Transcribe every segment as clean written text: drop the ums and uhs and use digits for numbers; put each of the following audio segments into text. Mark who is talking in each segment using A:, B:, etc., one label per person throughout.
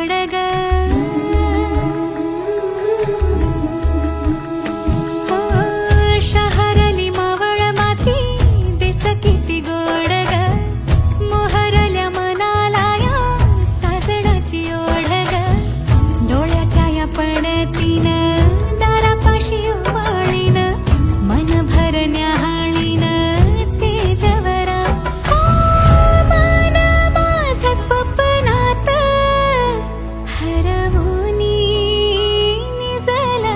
A: गोड ग हो शहरली मावळ माती दिस किती गोड ग मोहरल्या मनाला या सासणाची ओढ ग डोळ्याच्या या पडतीनं दारापाशी उभाळीन मन भरण्या हाळीन तेजवरा मन माझं स्वप्नात हरवूनी निजलं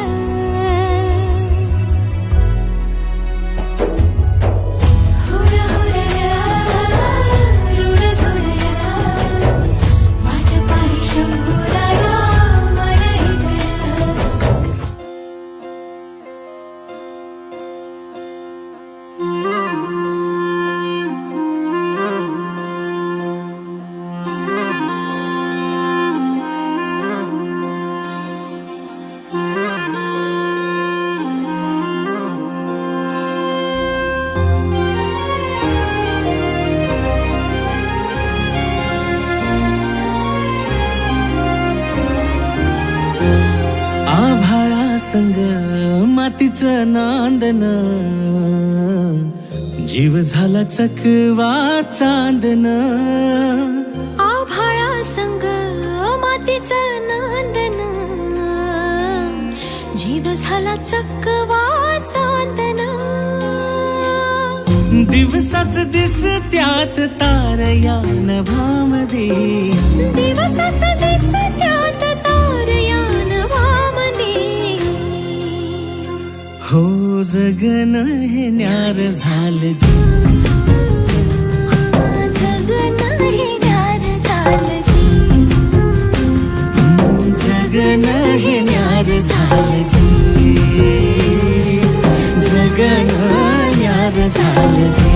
A: हुर हुरल्या रुळ झुरल्या वाट पाही शंभुराया मन ऐकलं
B: आभाळा संग मातीचं नांदन जीव झाला चकवा चांदन
A: आभाळा संग मातीचं नांदन जीव झाला चकवा चांदन
B: दिवसाच दिस त्यात तारया नभामध्ये
A: दिवसाच दिस त्यात तारया नभामध्ये
B: हो जगन हे न्यार झालं जी
A: जगन हे न्यार झालं जी
B: जगन हे न्यार झालं जी जगन न्यार झालं जी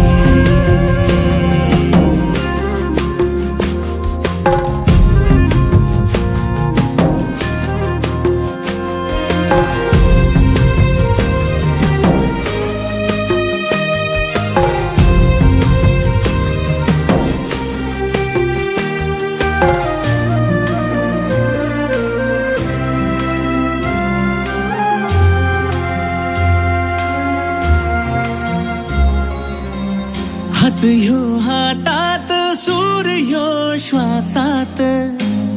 B: हात ह्यो हातात सूर ह्यो श्वासात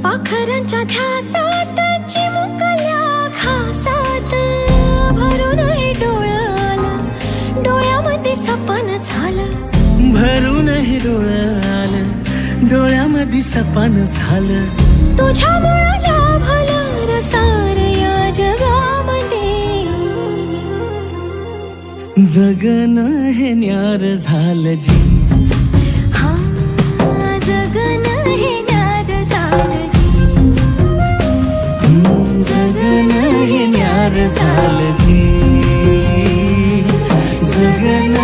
A: पाखरांच्या ध्यासात चिमुकल्या घासात भरून हे डोळं आलं डोळ्यामध्ये सपन झालं
B: भरून हे डोळं आलं डोळ्यामध्ये सपान झालं
A: तुझ्यामुळं लाभलं रसार या जगामध्ये
B: जगन हे न्यार झालं जी
A: हा जगन हे न्यार झालं जी
B: जगन हे न्यार झालं जी जगन